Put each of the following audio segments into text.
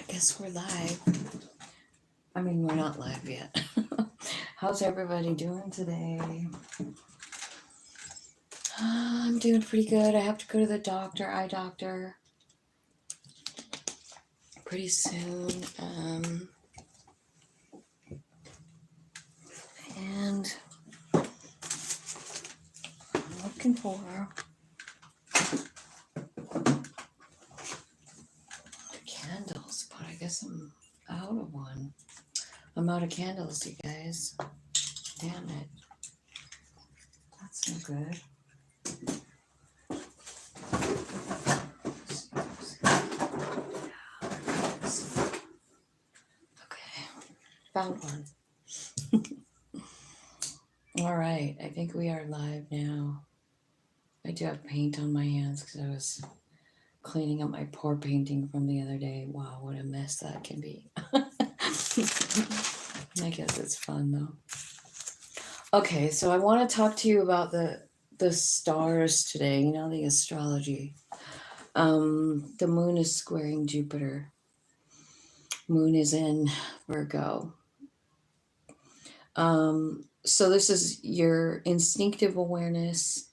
guess we're live. I mean, we're not live yet. How's everybody doing today? I'm doing pretty good. I have to go to the eye doctor, pretty soon. And I'm looking for candles, but I guess I'm out of one. I'm out of candles, you guys. Damn it. That's no good. Okay, found one. All right, I think we are live now. I do have paint on my hands because I was cleaning up my pour painting from the other day. Wow, what a mess that can be. I guess it's fun though. Okay, so I want to talk to you about the stars today, the astrology. The moon is squaring Jupiter. Moon is in Virgo. So this is your instinctive awareness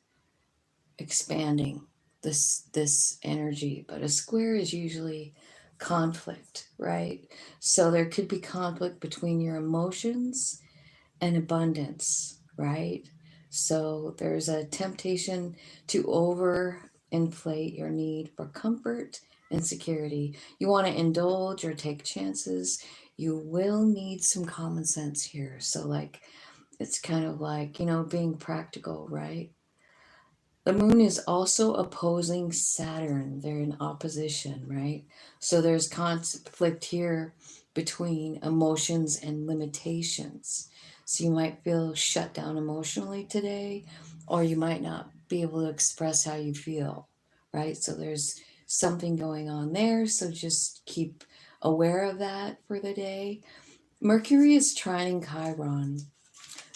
expanding this energy, but a square is usually conflict, right? So there could be conflict between your emotions and abundance, right? So there's a temptation to overinflate your need for comfort and security. You want to indulge or take chances. You will need some common sense here. So like it's kind of like, being practical, right? The moon is also opposing Saturn. They're in opposition, right? So there's conflict here between emotions and limitations. So you might feel shut down emotionally today, or you might not be able to express how you feel, right? So there's something going on there. So just keep aware of that for the day. Mercury is trining Chiron.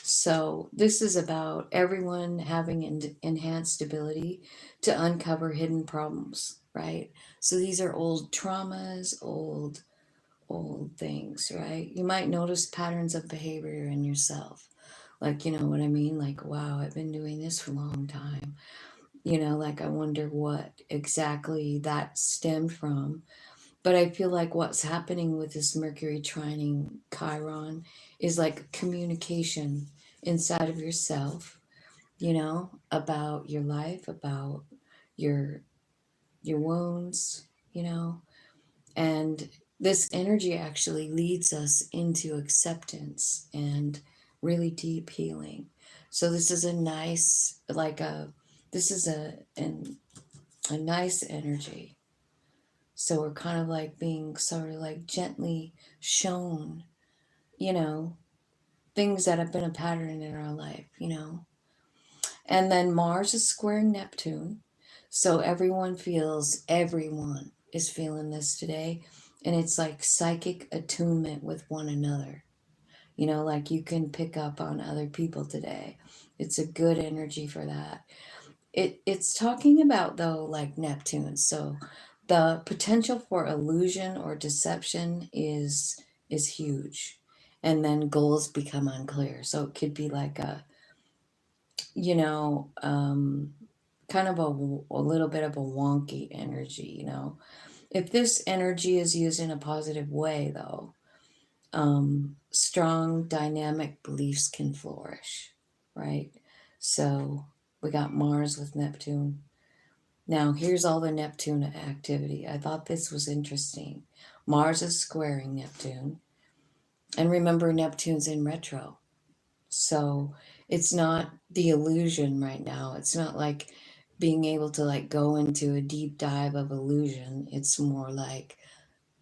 So this is about everyone having enhanced ability to uncover hidden problems, right? So these are old traumas, old things, right? You might notice patterns of behavior in yourself. Like, you know what I mean? Like, wow, I've been doing this for a long time. Like I wonder what exactly that stemmed from. But I feel like what's happening with this Mercury trining Chiron is like communication inside of yourself, about your life, about your wounds, and this energy actually leads us into acceptance and really deep healing. So this is a nice, this is a nice energy. So we're kind of like being sort of like gently shown, things that have been a pattern in our life. And then Mars is squaring Neptune. So everyone is feeling this today. And it's like psychic attunement with one another. Like you can pick up on other people today. It's a good energy for that. It's talking about though like Neptune. So the potential for illusion or deception is huge. And then goals become unclear. So it could be like you know, um, kind of a little bit of a wonky energy. If this energy is used in a positive way, though, strong dynamic beliefs can flourish, right? So we got Mars with Neptune. Now, here's all the Neptune activity. I thought this was interesting. Mars is squaring Neptune. And remember, Neptune's in retro. So it's not the illusion right now. It's not like being able to like go into a deep dive of illusion. It's more like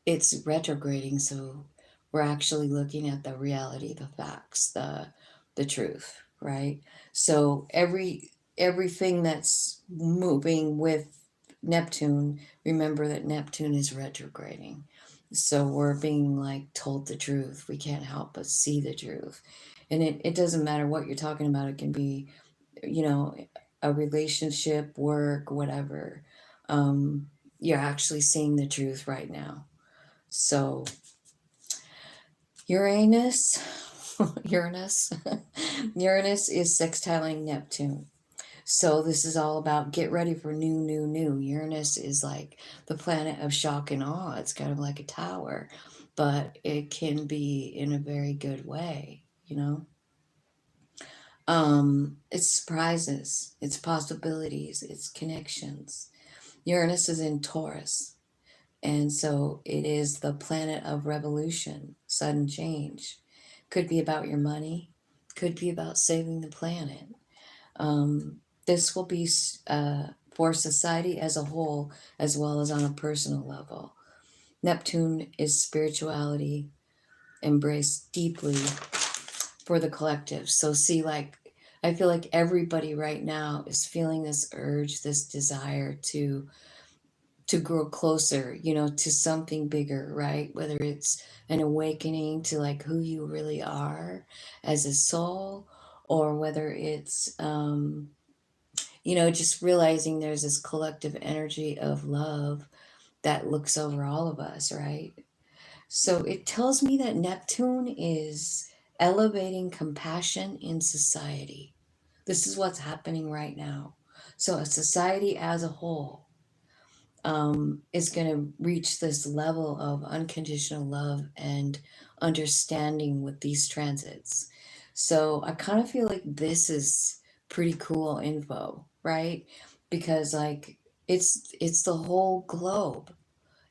it's retrograding. So we're actually looking at the reality, the facts, the truth, right? So everything that's moving with Neptune, remember that Neptune is retrograding. So we're being like told the truth. We can't help but see the truth. And it doesn't matter what you're talking about. It can be, you know, a relationship, work, whatever. You're actually seeing the truth right now. So Uranus, Uranus, Uranus is sextiling Neptune. So this is all about get ready for new, new, new. Uranus is like the planet of shock and awe. It's kind of like a tower, but it can be in a very good way, you know? It's surprises, it's possibilities, it's connections. Uranus is in Taurus, and so it is the planet of revolution, sudden change. Could be about your money, could be about saving the planet. This will be for society as a whole, as well as on a personal level. Neptune is spirituality embraced deeply for the collective. So, see, like, I feel like everybody right now is feeling this urge, this desire to grow closer, you know, to something bigger, right? Whether it's an awakening to like who you really are as a soul, or whether it's you know, just realizing there's this collective energy of love that looks over all of us, right? So it tells me that Neptune is elevating compassion in society. This is what's happening right now. So, a society as a whole is going to reach this level of unconditional love and understanding with these transits. So I kind of feel like this is pretty cool info, right? Because like it's the whole globe.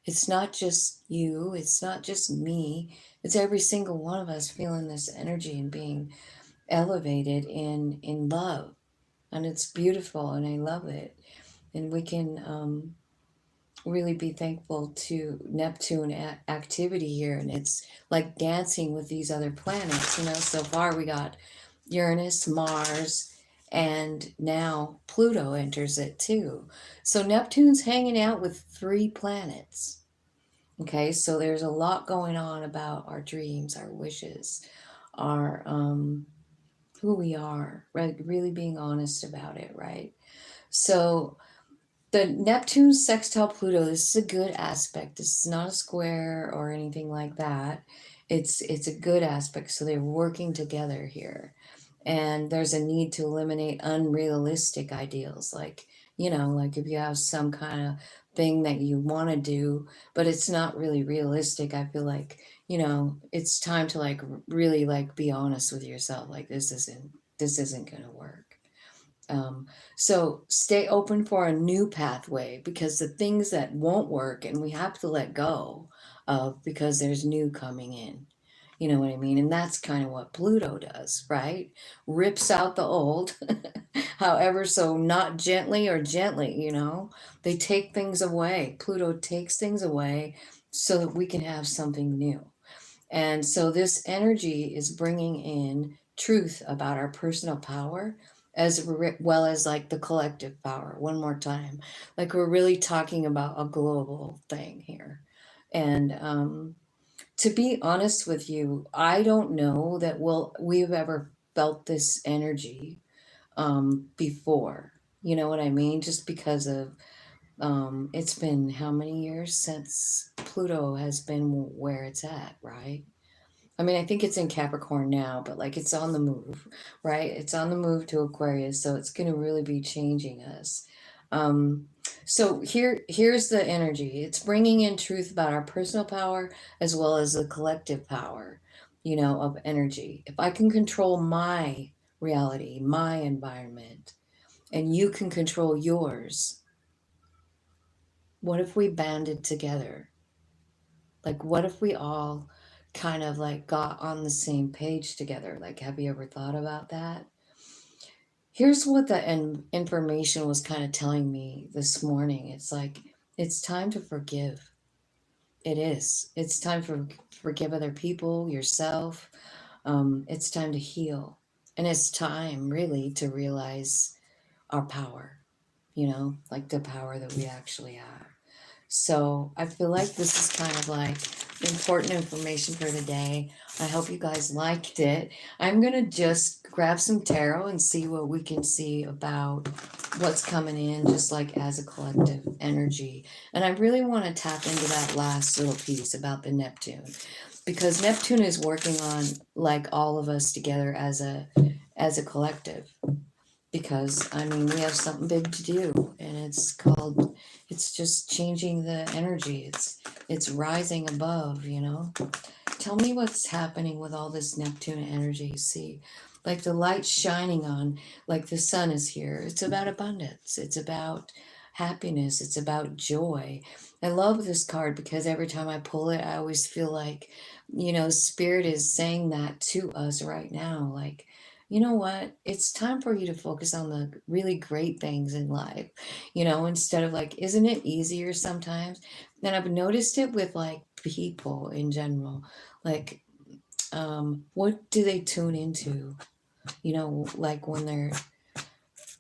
It's not just you, it's not just me. It's every single one of us feeling this energy and being elevated in love. And it's beautiful and I love it. And we can really be thankful to Neptune activity here, and it's like dancing with these other planets. You know, so far we got Uranus, Mars, and now Pluto enters it too. So Neptune's hanging out with 3 planets. Okay, so there's a lot going on about our dreams, our wishes, our who we are, right? Really being honest about it, right? So the Neptune sextile Pluto, this is a good aspect. This is not a square or anything like that. It's a good aspect. So they're working together here. And there's a need to eliminate unrealistic ideals, like, you know, like if you have some kind of thing that you want to do, but it's not really realistic, I feel like, you know, it's time to like really like be honest with yourself. Like this isn't gonna work. Um, so stay open for a new pathway because the things that won't work and we have to let go of because there's new coming in. You know what I mean? And that's kind of what Pluto does, right? Rips out the old, however, so not gently or gently, you know? They take things away. Pluto takes things away so that we can have something new. And so this energy is bringing in truth about our personal power as well as like the collective power. One more time. Like we're really talking about a global thing here. And to be honest with you, I don't know that we've ever felt this energy before. You know what I mean? Just because of it's been how many years since Pluto has been where it's at, right? I mean, I think it's in Capricorn now, but like it's on the move, right? It's on the move to Aquarius, so it's going to really be changing us. Um, so here's the energy. It's bringing in truth about our personal power as well as the collective power, you know, of energy. If I can control my reality, my environment, and you can control yours, what if we banded together? Like, what if we all kind of like got on the same page together? Like, have you ever thought about that? Here's what the information was kind of telling me this morning. It's like, it's time to forgive. It is. It's time for forgive other people, yourself. It's time to heal. And it's time really to realize our power, you know, like the power that we actually have. So I feel like this is kind of like important information for today. I hope you guys liked it. I'm going to just grab some tarot and see what we can see about what's coming in, just like as a collective energy. And I really want to tap into that last little piece about the Neptune, because Neptune is working on like all of us together as a collective. Because I mean, we have something big to do, and it's just changing the energy. It's rising above, you know. Tell me what's happening with all this Neptune energy. See, like the light shining on, like the sun is here. It's about abundance. It's about happiness. It's about joy. I love this card because every time I pull it, I always feel like, Spirit is saying that to us right now. Like, you know what? It's time for you to focus on the really great things in life, instead of like, isn't it easier sometimes? And I've noticed it with like people in general. Like, what do they tune into? Like when they're,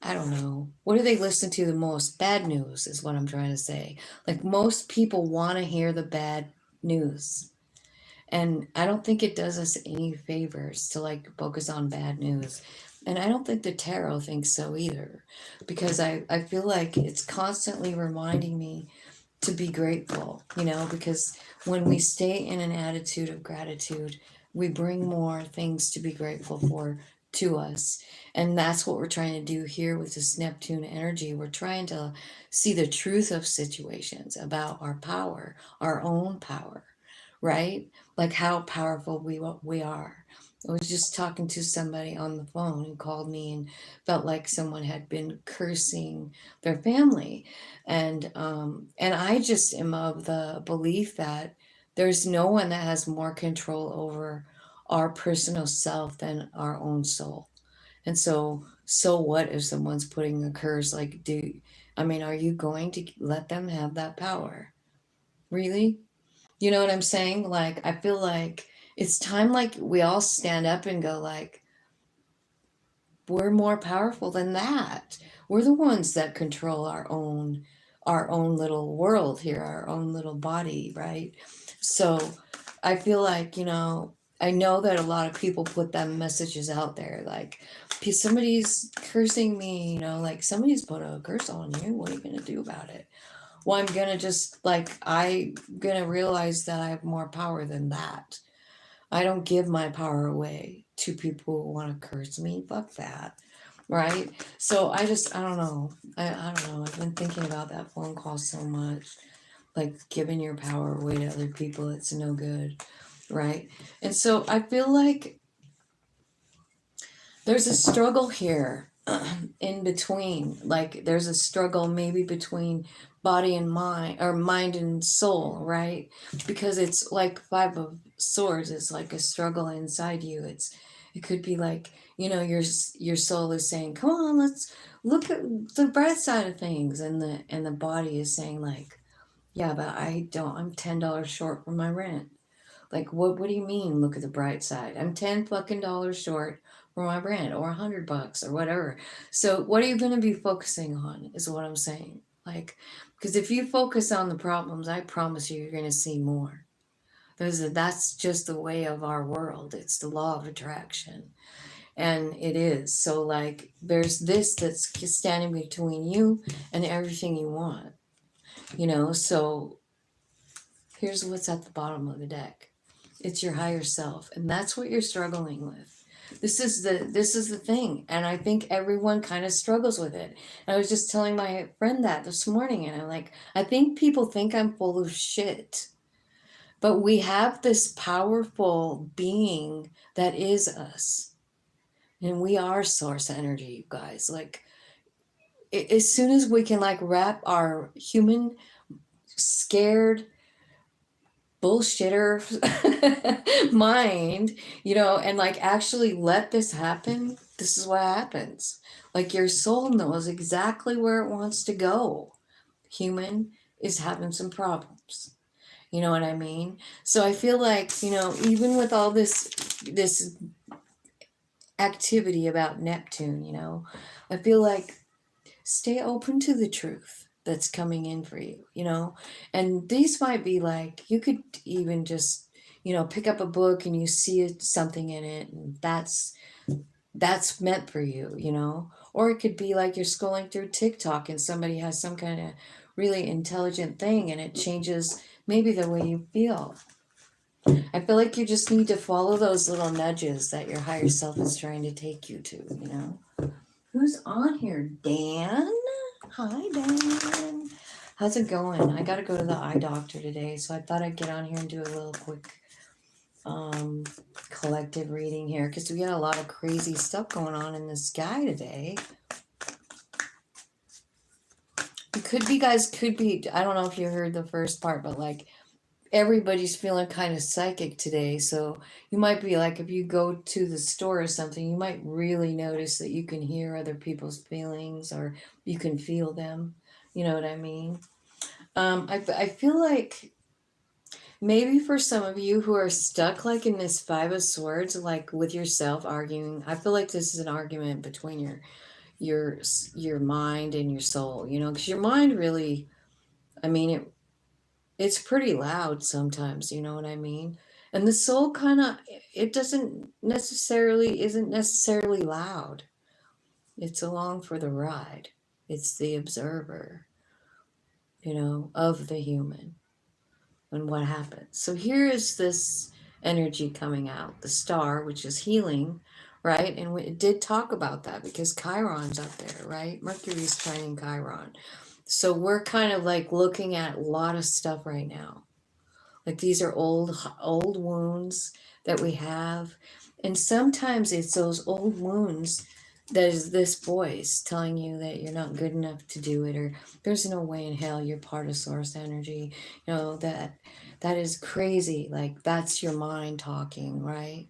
I don't know, what do they listen to the most? Bad news is what I'm trying to say. Like, most people want to hear the bad news. And I don't think it does us any favors to like focus on bad news. And I don't think the tarot thinks so either. Because I feel like it's constantly reminding me to be grateful, because when we stay in an attitude of gratitude, we bring more things to be grateful for to us. And that's what we're trying to do here with this Neptune energy. We're trying to see the truth of situations about our power, our own power, right? Like how powerful we are. I was just talking to somebody on the phone who called me and felt like someone had been cursing their family, and I just am of the belief that there's no one that has more control over our personal self than our own soul. And so what if someone's putting a curse? Like, I mean, are you going to let them have that power? Really? You know what I'm saying? Like, I feel like it's time like we all stand up and go like, we're more powerful than that. We're the ones that control our own little world here, our own little body, right? So I feel like, I know that a lot of people put them messages out there like, somebody's cursing me, like somebody's put a curse on you. What are you going to do about it? Well, I'm going to realize that I have more power than that. I don't give my power away to people who want to curse me. Fuck that. Right? So I don't know. I don't know. I've been thinking about that phone call so much. Like giving your power away to other people, it's no good. Right? And so I feel like there's a struggle here in between. Like there's a struggle maybe between body and mind, or mind and soul, right? Because it's like Five of Swords. It's like a struggle inside you. It could be like, your soul is saying, come on, let's look at the bright side of things, and the body is saying like, yeah, but I'm $10 short from my rent. Like, what do you mean? Look at the bright side. I'm 10 fucking dollars short for my rent, or $100 or whatever. So what are you going to be focusing on is what I'm saying. Like, because if you focus on the problems, I promise you're going to see more. That's just the way of our world. It's the law of attraction. And it is. So like, there's this that's standing between you and everything you want, So here's what's at the bottom of the deck. It's your higher self, and that's what you're struggling with. This is the thing, and I think everyone kind of struggles with it. And I was just telling my friend that this morning, and I'm like, I think people think I'm full of shit, but we have this powerful being that is us, and we are source energy, you guys. Like, as soon as we can like wrap our human scared bullshitter mind, and like actually let this happen, this is what happens. Like your soul knows exactly where it wants to go. Human is having some problems. You know what I mean? So I feel like, even with all this activity about Neptune, I feel like stay open to the truth that's coming in for you, and these might be like, you could even just, pick up a book and you see something in it, and that's meant for you, Or it could be like you're scrolling through TikTok and somebody has some kind of really intelligent thing and it changes maybe the way you feel. I feel like you just need to follow those little nudges that your higher self is trying to take you to, you know? Who's on here? Dan? Hi, Dan. How's it going? I gotta go to the eye doctor today, so I thought I'd get on here and do a little quick collective reading here because we got a lot of crazy stuff going on in the sky today. It could be, guys, could be, I don't know if you heard the first part, but like everybody's feeling kind of psychic today. So you might be like, if you go to the store or something, you might really notice that you can hear other people's feelings or you can feel them. You know what I mean? I feel like maybe for some of you who are stuck like in this Five of Swords, like with yourself arguing, I feel like this is an argument between your mind and your soul, you know, because your mind really, I mean, it's pretty loud sometimes, you know what I mean? And the soul kind of, it isn't necessarily loud. It's along for the ride. It's the observer, you know, of the human and what happens. So here is this energy coming out, the star, which is healing, right? And it did talk about that because Chiron's up there, right? Mercury's trining Chiron. So we're kind of like looking at a lot of stuff right now. Like these are old wounds that we have. And sometimes it's those old wounds that is this voice telling you that you're not good enough to do it, or there's no way in hell you're part of source energy. You know, that is crazy. Like that's your mind talking, right?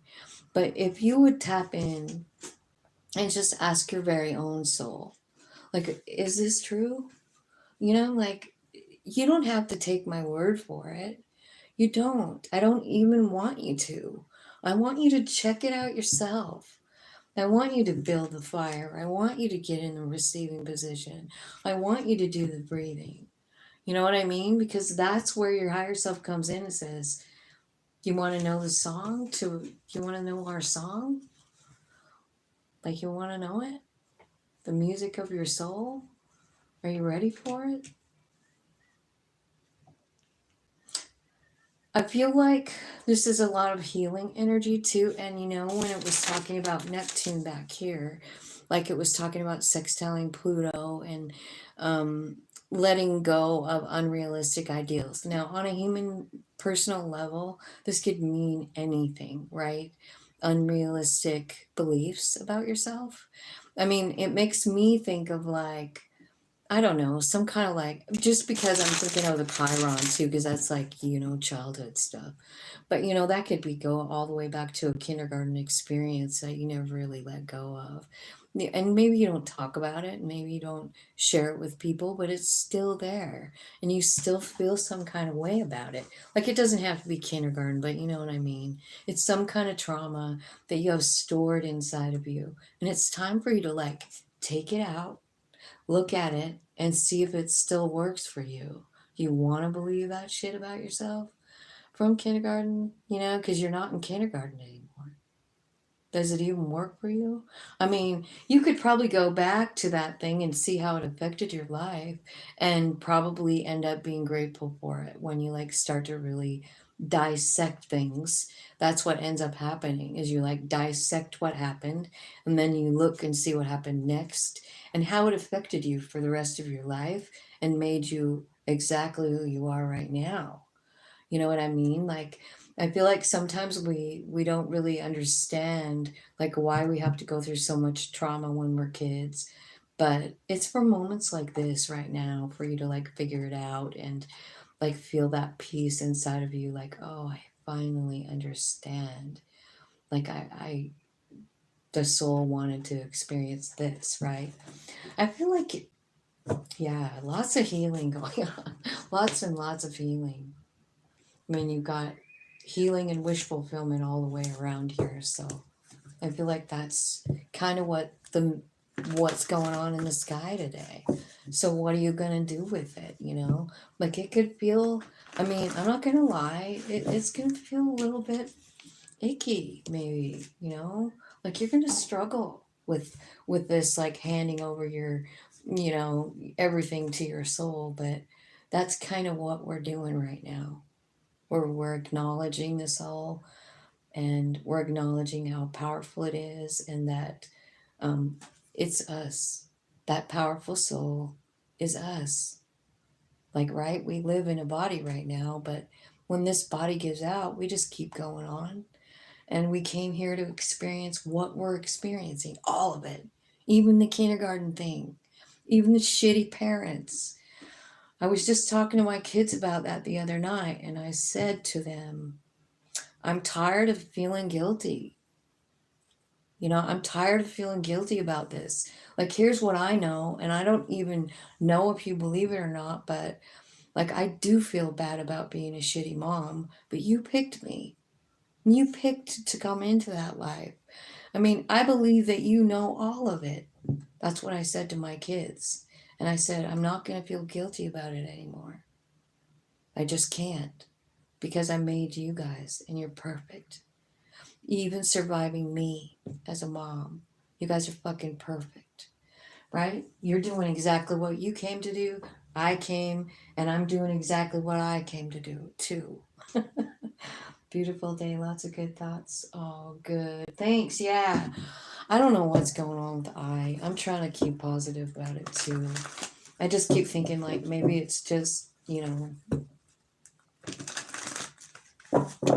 But if you would tap in and just ask your very own soul, like, is this true? You know, like you don't have to take my word for it. You don't. I don't even want you to. I want you to check it out yourself. I want you to build the fire. I want you to get in the receiving position. I want you to do the breathing. You know what I mean? Because that's where your higher self comes in and says, you want to know the song? You want to know our song? Like you want to know it? The music of your soul? Are you ready for it? I feel like this is a lot of healing energy too. And you know, when it was talking about Neptune back here, like it was talking about sextiling Pluto and letting go of unrealistic ideals. Now, on a human personal level, this could mean anything, right? Unrealistic beliefs about yourself. I mean, it makes me think of like, I don't know, some kind of like, just because I'm thinking of the Chiron too, because that's like, you know, childhood stuff. But, you know, that could be go all the way back to a kindergarten experience that you never really let go of. And maybe you don't talk about it, maybe you don't share it with people, but it's still there. And you still feel some kind of way about it. Like it doesn't have to be kindergarten, but you know what I mean? It's some kind of trauma that you have stored inside of you. And it's time for you to like take it out, look at it, and see if it still works for you. Do you want to believe that shit about yourself from kindergarten? You know, because you're not in kindergarten anymore. Does it even work for you? I mean, you could probably go back to that thing and see how it affected your life and probably end up being grateful for it when you like start to really dissect things. That's what ends up happening is you like dissect what happened and then you look and see what happened next and how it affected you for the rest of your life and made you exactly who you are right now. You know what I mean? Like I feel like sometimes we don't really understand like why we have to go through so much trauma when we're kids. But it's for moments like this right now for you to like figure it out and like feel that peace inside of you like, oh, I finally understand. Like I the soul wanted to experience this, right? I feel like yeah, lots of healing going on. Lots and lots of healing. I mean, you've got healing and wish fulfillment all the way around here. So I feel like that's kind of what's going on in the sky today. So what are you gonna do with it? You know, like it could feel. I mean, I'm not gonna lie. It's gonna feel a little bit icky, maybe. You know, like you're gonna struggle. with this like handing over your, you know, everything to your soul. But that's kind of what we're doing right now. We're acknowledging the soul, and we're acknowledging how powerful it is, and that um, it's us. That powerful soul is us. Like, right, we live in a body right now, but when this body gives out, we just keep going on. And we came here to experience what we're experiencing, all of it, even the kindergarten thing, even the shitty parents. I was just talking to my kids about that the other night, and I said to them, I'm tired of feeling guilty. You know, I'm tired of feeling guilty about this. Like, here's what I know, and I don't even know if you believe it or not, but like, I do feel bad about being a shitty mom, but you picked me. You picked to come into that life. I mean, I believe that you know all of it. That's what I said to my kids. And I said, I'm not going to feel guilty about it anymore. I just can't, because I made you guys and you're perfect. Even surviving me as a mom, you guys are fucking perfect, right? You're doing exactly what you came to do. I came, and I'm doing exactly what I came to do too. Beautiful day, lots of good thoughts. Oh, good. Thanks. Yeah. I don't know what's going on with I'm trying to keep positive about it too. I just keep thinking like maybe it's just, you know,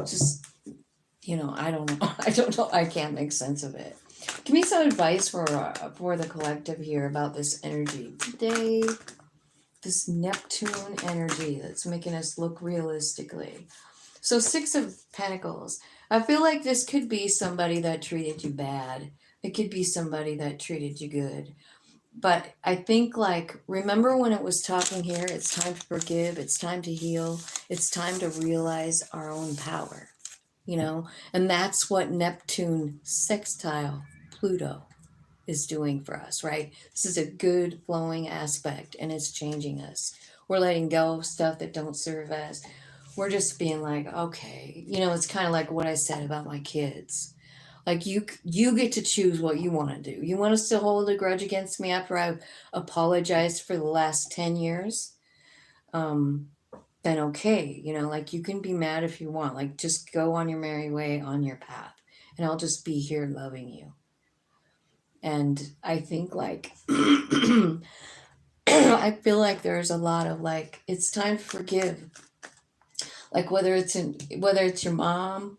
just, you know, I don't know. I don't know. I can't make sense of it. Give me some advice for the collective here about this energy today. This Neptune energy that's making us look realistically. So 6 of Pentacles. I feel like this could be somebody that treated you bad. It could be somebody that treated you good. But I think, like, remember when it was talking here, it's time to forgive, it's time to heal, it's time to realize our own power, you know? And that's what Neptune sextile Pluto is doing for us, right? This is a good flowing aspect, and it's changing us. We're letting go of stuff that don't serve us. We're just being like, okay, you know, it's kind of like what I said about my kids. Like, you get to choose what you want to do. You want to still hold a grudge against me after I've apologized for the last 10 years? Um, then okay, you know, like, you can be mad if you want. Like, just go on your merry way on your path, and I'll just be here loving you. And I think, like, I feel like there's a lot of, like, it's time to forgive. Like, whether it's your mom,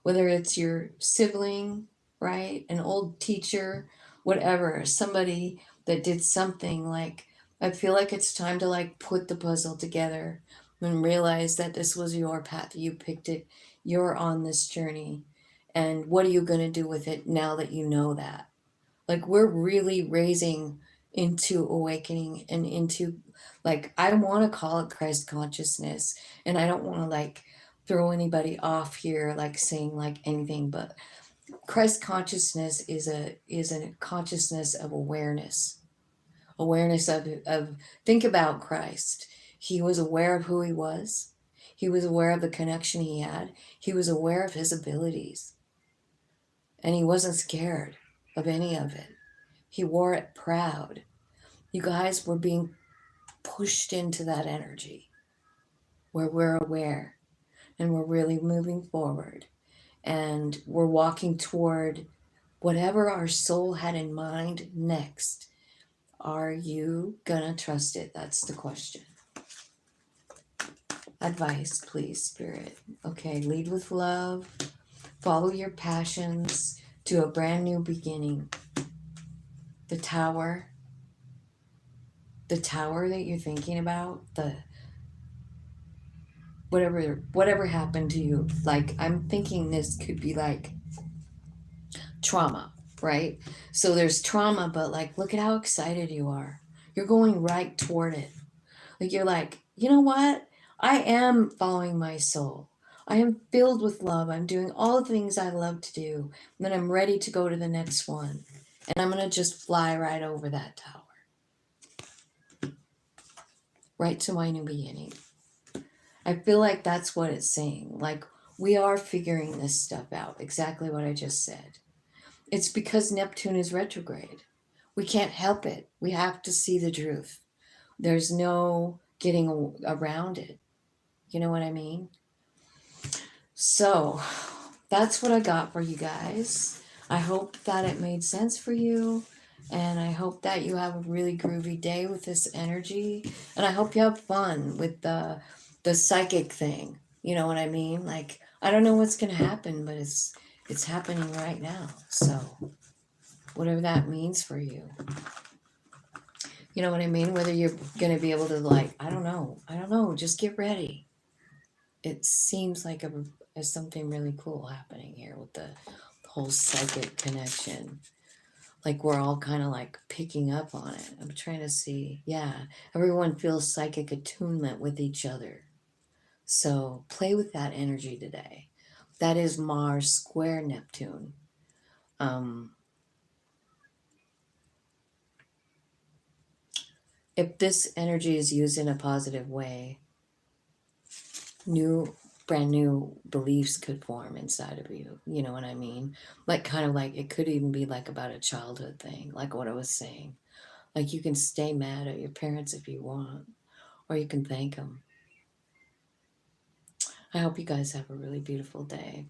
whether it's your sibling, right? An old teacher, whatever, somebody that did something. Like, I feel like it's time to, like, put the puzzle together and realize that this was your path. You picked it. You're on this journey. And what are you going to do with it now that you know that? Like, we're really raising into awakening and into, like, I want to call it Christ consciousness, and I don't want to, like, throw anybody off here like saying like anything, but Christ consciousness is a consciousness of awareness. Awareness of think about Christ. He was aware of who he was. He was aware of the connection he had. He was aware of his abilities. And he wasn't scared of any of it. He wore it proud. You guys were being pushed into that energy where we're aware and we're really moving forward and we're walking toward whatever our soul had in mind next. Are you gonna trust it? That's the question. Advice, please, Spirit. Okay, lead with love. Follow your passions to a brand new beginning. The tower that you're thinking about, the whatever happened to you, like, I'm thinking this could be like trauma, right? So there's trauma, but like, look at how excited you are. You're going right toward it. Like, you're like, you know what? I am following my soul. I am filled with love. I'm doing all the things I love to do. And then I'm ready to go to the next one. And I'm going to just fly right over that tower. Right to my new beginning. I feel like that's what it's saying. Like, we are figuring this stuff out. Exactly what I just said. It's because Neptune is retrograde. We can't help it. We have to see the truth. There's no getting around it. You know what I mean? So that's what I got for you guys. I hope that it made sense for you. And I hope that you have a really groovy day with this energy. And I hope you have fun with the psychic thing. You know what I mean? Like, I don't know what's gonna happen, but it's happening right now. So whatever that means for you. You know what I mean? Whether you're gonna be able to, like, I don't know. I don't know. Just get ready. It seems like there's something really cool happening here with the whole psychic connection. Like we're all kind of like picking up on it. I'm trying to see. Yeah, everyone feels psychic attunement with each other. So play with that energy today. That is Mars square Neptune. Um, if this energy is used in a positive way, brand new beliefs could form inside of you. You know what I mean? Like, kind of like, it could even be like about a childhood thing, like what I was saying. Like, you can stay mad at your parents if you want, or you can thank them. I hope you guys have a really beautiful day.